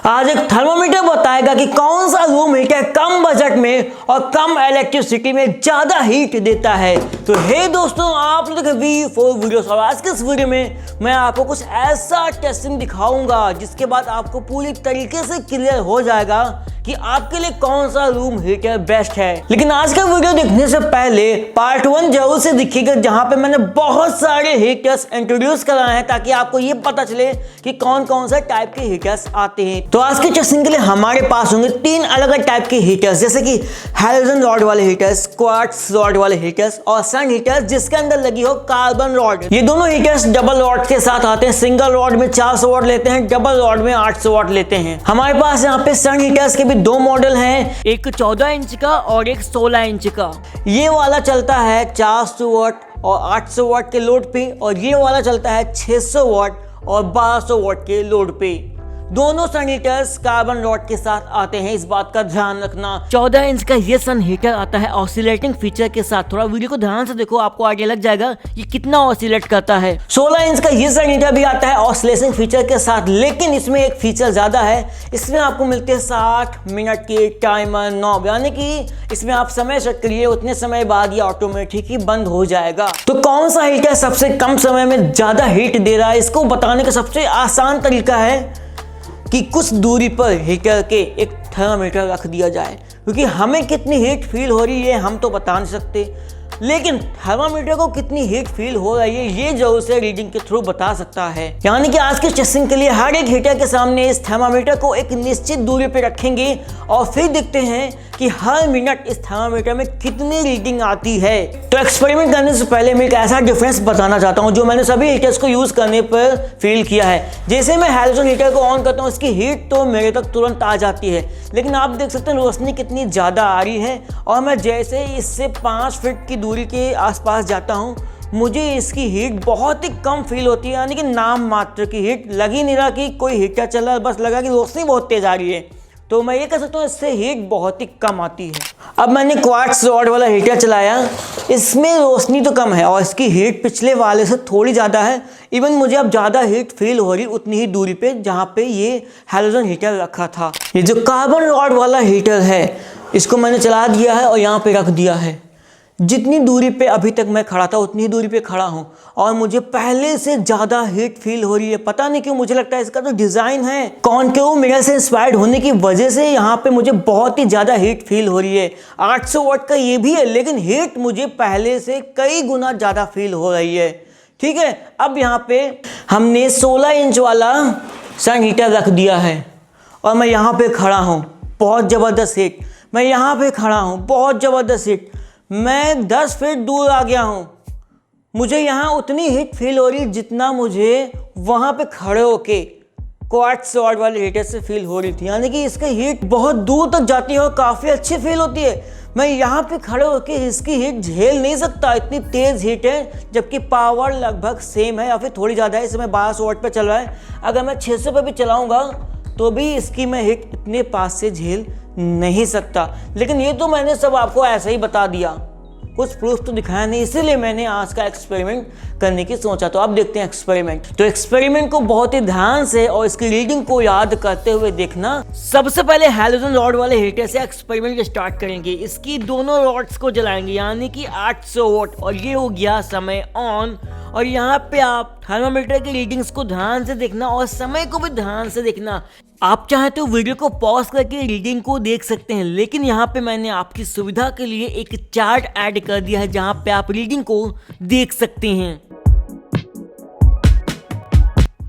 आज एक थर्मोमीटर बताएगा कि कौन सा रूम हीटर कम बजट में और कम इलेक्ट्रिसिटी में ज्यादा हीट देता है। तो हे दोस्तों, आप लोग V4 वीडियोस और आज के इस वीडियो में मैं आपको कुछ ऐसा टेस्टिंग दिखाऊंगा जिसके बाद आपको पूरी तरीके से क्लियर हो जाएगा कि आपके लिए कौन सा रूम हीटर बेस्ट है। लेकिन आज का वीडियो देखने से पहले पार्ट 1 जरूर से देखिएगा, जहां पे मैंने बहुत सारे हीटर्स इंट्रोड्यूस कराए हैं ताकि आपको ये पता चले कि कौन कौन सा टाइप के हीटर्स आते हैं। तो आज के टेस्टिंग के लिए हमारे पास होंगे 3 अलग अलग टाइप के हीटर्स, जैसे कि हैलोजन रॉड वाले हीटर्स, क्वार्ट्ज रॉड वाले हीटर्स और सन हीटर्स जिसके अंदर लगी हो कार्बन रॉड। ये दोनों हीटर्स डबल रॉड के साथ आते हैं। सिंगल रॉड में 400 वाट लेते हैं, डबल रॉड में 800 वाट लेते हैं। हमारे पास यहाँ पे सन हीटर्स के भी 2 मॉडल हैं, एक 14 इंच का और एक 16 इंच का। ये वाला चलता है 400 वाट और 800 वाट के लोड पे, और ये वाला चलता है 600 वाट और 1200 वाट के लोड पे। दोनों सन हीटर्स कार्बन रॉड के साथ आते हैं, इस बात का ध्यान रखना। 14 इंच का ये सन हीटर आता है ऑसिलेटिंग फीचर के साथ। थोड़ा वीडियो को ध्यान से देखो, आपको आइडिया लग जाएगा ये कितना ऑसिलेट करता है। 16 इंच का ये सन हीटर भी आता है ऑसिलेशन फीचर के साथ, लेकिन इसमें एक फीचर ज्यादा है। इसमें आपको मिलते हैं 60 मिनट की टाइमर नॉब, यानी कि इसमें आप समय सेट करिए, उतने समय बाद ये ऑटोमेटिक ही बंद हो जाएगा। तो कौन सा हीटर सबसे कम समय में ज्यादा हीट दे रहा है, इसको बताने का सबसे आसान तरीका है कि कुछ दूरी पर हीटर के एक थर्मामीटर रख दिया जाए, क्योंकि हमें कितनी हीट फील हो रही है हम तो बता नहीं सकते, लेकिन थर्मामीटर को कितनी हीट फील हो रही है ये जरूर से रीडिंग के थ्रू बता सकता है। यानी कि आज के टेस्टिंग के लिए हर एक हीटर के सामने इस थर्मामीटर को एक निश्चित दूरी पे रखेंगे और फिर देखते हैं कि हर मिनट इस थर्मामीटर में कितनी रीडिंग आती है। तो एक्सपेरिमेंट करने से पहले मैं एक ऐसा डिफरेंस बताना चाहता हूँ जो मैंने सभी हीटर्स को यूज करने पर फील किया है। जैसे मैं हैलोजन हीटर को ऑन करता हूँ, इसकी हीट तो मेरे तक तुरंत आ जाती है, लेकिन आप देख सकते हैं रोशनी कितनी ज़्यादा आ रही है, और मैं जैसे इससे 5 फीट की दूरी के आसपास जाता हूँ मुझे इसकी हीट बहुत ही कम फील होती है, यानी कि नाम मात्र की हीट। लग ही नहीं रहा कि कोई हीटर चल रहा है, बस लगा कि रोशनी बहुत तेज आ रही है। तो मैं ये कह सकता हूँ इससे हीट बहुत ही कम आती है। अब मैंने क्वार्ट्ज रॉड वाला हीटर चलाया, इसमें रोशनी तो कम है और इसकी हीट पिछले वाले से थोड़ी ज़्यादा है। इवन मुझे अब ज़्यादा हीट फील हो रही उतनी ही दूरी पे जहाँ पे ये हैलोजन हीटर रखा था। ये जो कार्बन रॉड वाला हीटर है इसको मैंने चला दिया है और यहाँ पे रख दिया है। जितनी दूरी पे अभी तक मैं खड़ा था उतनी ही दूरी पे खड़ा हूँ और मुझे पहले से ज़्यादा हीट फील हो रही है। पता नहीं क्यों, मुझे लगता है इसका जो डिज़ाइन है कॉनकेव मिरर से इंस्पायर्ड होने की वजह से यहाँ पे मुझे बहुत ही ज़्यादा हीट फील हो रही है। 800 वाट का ये भी है, लेकिन हीट मुझे पहले से कई गुना ज़्यादा फील हो रही है। ठीक है, अब यहाँ पे हमने 16 इंच वाला सन हीटर रख दिया है और मैं यहाँ पे खड़ा हूँ, बहुत ज़बरदस्त हीट। मैं यहाँ पे खड़ा हूँ, बहुत ज़बरदस्त हीट। मैं 10 फीट दूर आ गया हूँ, मुझे यहाँ उतनी हीट फील हो रही जितना मुझे वहाँ पे खड़े होके क्वार्ट्ज रॉड वाले हीटर से फील हो रही थी। यानी कि इसकी हीट बहुत दूर तक जाती है और काफ़ी अच्छी फील होती है। मैं यहाँ पे खड़े होके इसकी हीट झेल नहीं सकता, इतनी तेज़ हीट है, जबकि पावर लगभग सेम है या फिर थोड़ी ज़्यादा है। इसमें 1200 वाट पे चल रहा है, अगर मैं 600 पे भी चलाऊँगा तो भी इसकी मैं हीट इतने पास से झेल नहीं सकता। लेकिन ये तो मैंने सब आपको ऐसे ही बता दिया, कुछ प्रूफ तो दिखाया नहीं, इसीलिए मैंने आज का एक्सपेरिमेंट करने की सोचा। तो अब देखते हैं एक्सपेरिमेंट। तो एक्सपेरिमेंट को बहुत ही ध्यान से और इसकी रीडिंग को याद करते हुए देखना। सबसे पहले हैलोजन रॉड वाले हीटर से एक्सपेरिमेंट स्टार्ट करेंगे। इसकी दोनों रॉड्स को जलाएंगे, यानी कि 800 वाट, और ये हो गया समय ऑन। और यहाँ पे आप थर्मामीटर की रीडिंग्स को ध्यान से देखना और समय को भी ध्यान से देखना। आप चाहे तो वीडियो को पॉज करके रीडिंग को देख सकते हैं, लेकिन यहाँ पे मैंने आपकी सुविधा के लिए एक चार्ट ऐड कर दिया है जहाँ पे आप रीडिंग को देख सकते हैं।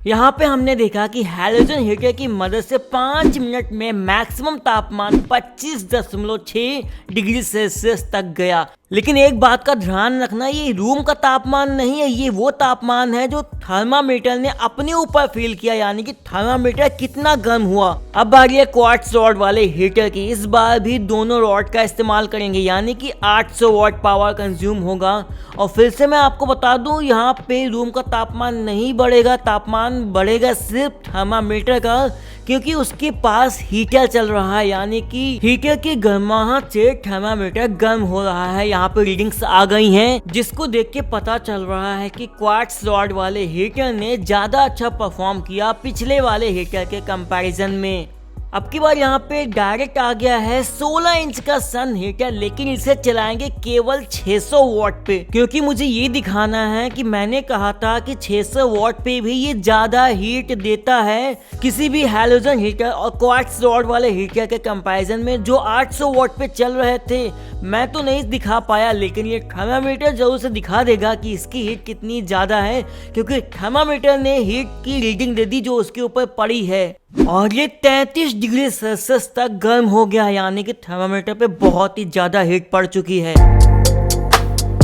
यहाँ पे हमने देखा कि हैलोजन हीटर की मदद से 5 मिनट में मैक्सिमम तापमान 25.6 डिग्री सेल्सियस तक गया। लेकिन एक बात का ध्यान रखना, ये रूम का तापमान नहीं है, ये वो तापमान है जो थर्मामीटर ने अपने ऊपर फील किया, यानी कि थर्मामीटर कितना गर्म हुआ। अब बारी है क्वार्ट्ज रॉड वाले हीटर की। इस बार भी दोनों रॉड का इस्तेमाल करेंगे, यानी कि 800 वाट पावर कंज्यूम होगा। और फिर से मैं आपको बता दूं, यहाँ पे रूम का तापमान नहीं बढ़ेगा, तापमान बढ़ेगा सिर्फ थर्मामीटर का, क्योंकि उसके पास हीटर चल रहा है, यानी कि हीटर की गर्माहट से थर्मामीटर गर्म हो रहा है। यहाँ पे रीडिंग्स आ गई हैं, जिसको देख के पता चल रहा है कि क्वार्ट्ज रॉड वाले हीटर ने ज्यादा अच्छा परफॉर्म किया पिछले वाले हीटर के कंपैरिजन में। अब की बार यहाँ पे डायरेक्ट आ गया है 16 इंच का सन हीटर, लेकिन इसे चलाएंगे केवल 600 वॉट पे, क्योंकि मुझे ये दिखाना है कि मैंने कहा था कि 600 वॉट पे भी ये ज्यादा हीट देता है किसी भी हैलोजन हीटर और क्वार्ट्ज रॉड वाले हीटर के कंपैरिजन में जो 800 वॉट पे चल रहे थे। मैं तो नहीं दिखा पाया, लेकिन ये थर्मामीटर जरूर से दिखा देगा कि इसकी हीट कितनी ज्यादा है, क्योंकि थर्मामीटर ने हीट की रीडिंग दे दी जो उसके ऊपर पड़ी है और ये 33 डिग्री सेल्सियस तक गर्म हो गया, यानी कि थर्मामीटर पे बहुत ही ज्यादा हीट पड़ चुकी है।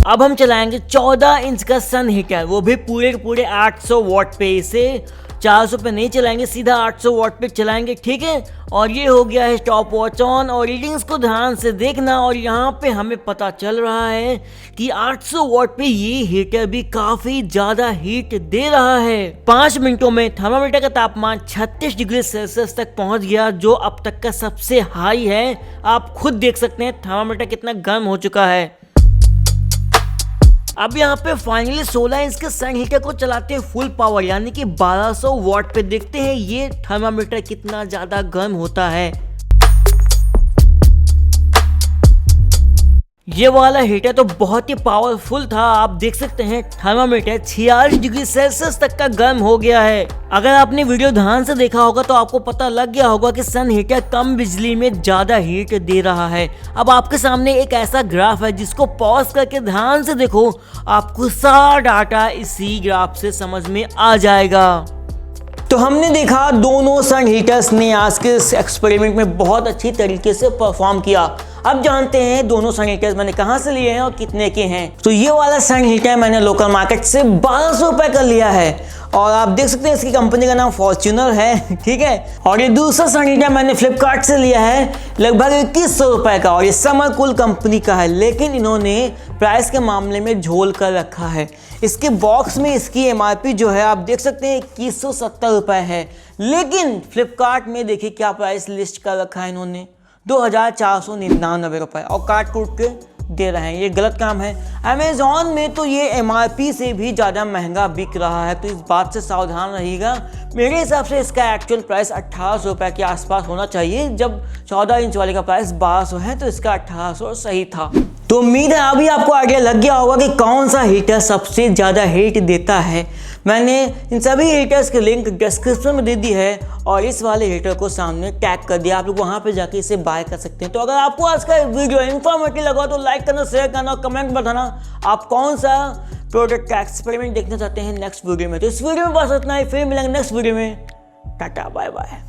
अब हम चलाएंगे 14 इंच का सन हीटर, वो भी पूरे के पूरे 800 वॉट पे। इसे 400 पे नहीं चलाएंगे, सीधा 800 वॉट पे चलाएंगे, ठीक है। और ये हो गया है स्टॉप वॉच ऑन, और रीडिंग्स को ध्यान से देखना। और यहाँ पे हमें पता चल रहा है कि 800 वॉट पे ये हीटर भी काफी ज्यादा हीट दे रहा है। 5 मिनटों में थर्मामीटर का तापमान 36 डिग्री सेल्सियस तक पहुंच गया, जो अब तक का सबसे हाई है। आप खुद देख सकते हैं थर्मामीटर कितना गर्म हो चुका है। अब यहाँ पे फाइनली 16 इंच के सन हीटर को चलाते हैं फुल पावर, यानी कि 1200 वॉट पे। देखते हैं ये थर्मामीटर कितना ज्यादा गर्म होता है। ये वाला हीटर तो बहुत ही पावरफुल था, आप देख सकते हैं थर्मामीटर 46 डिग्री सेल्सियस तक का गर्म हो गया है। अगर आपने वीडियो ध्यान से देखा होगा तो आपको पता लग गया होगा कि सन हीटर कम बिजली में ज्यादा हीट दे रहा है। अब आपके सामने एक ऐसा ग्राफ है जिसको पॉज करके ध्यान से देखो, आपको सारा डाटा इसी ग्राफ से समझ में आ जाएगा। तो हमने देखा दोनों सन हीटर्स ने आज के इस एक्सपेरिमेंट में बहुत अच्छी तरीके से परफॉर्म किया। अब जानते हैं दोनों सन हीटर्स मैंने कहां से लिए हैं और कितने के हैं। तो ये वाला सन हीटर मैंने लोकल मार्केट से 1200 रुपए का लिया है, और आप देख सकते हैं इसकी कंपनी का नाम फॉर्च्यूनर है, ठीक है। और ये दूसरा सन हीटर मैंने फ्लिपकार्ट से लिया है लगभग 2100 रुपए का, और ये समर कूल कंपनी का है, लेकिन इन्होंने प्राइस के मामले में झोल कर रखा है। इसके बॉक्स में इसकी MRP जो है आप देख सकते हैं 2170 रुपए है, लेकिन फ्लिपकार्ट में देखिए क्या प्राइस लिस्ट कर रखा है इन्होंने, 2499 रुपए, और काट कूट के दे रहे हैं। ये गलत काम है। अमेजॉन में तो ये MRP से भी ज़्यादा महंगा बिक रहा है, तो इस बात से सावधान रहिएगा। मेरे हिसाब से इसका एक्चुअल प्राइस 1800 रुपये के आसपास होना चाहिए। जब 14 इंच वाले का प्राइस 1200 है तो इसका 1800 सही था। तो उम्मीद है अभी आपको आइडिया लग गया होगा कि कौन सा हीटर सबसे ज़्यादा हीट देता है। मैंने इन सभी हीटर्स की लिंक डिस्क्रिप्शन में दे दी है, और इस वाले हीटर को सामने टैग कर दिया, आप लोग वहाँ पे जाके इसे बाय कर सकते हैं। तो अगर आपको आज का वीडियो इन्फॉर्मेटिव लगा तो लाइक करना, शेयर करना और कमेंट बताना आप कौन सा प्रोडक्ट का एक्सपेरिमेंट देखना चाहते हैं नेक्स्ट वीडियो में। तो इस वीडियो में बस इतना ही, फिर मिलेंगे नेक्स्ट वीडियो में। Tata bye bye.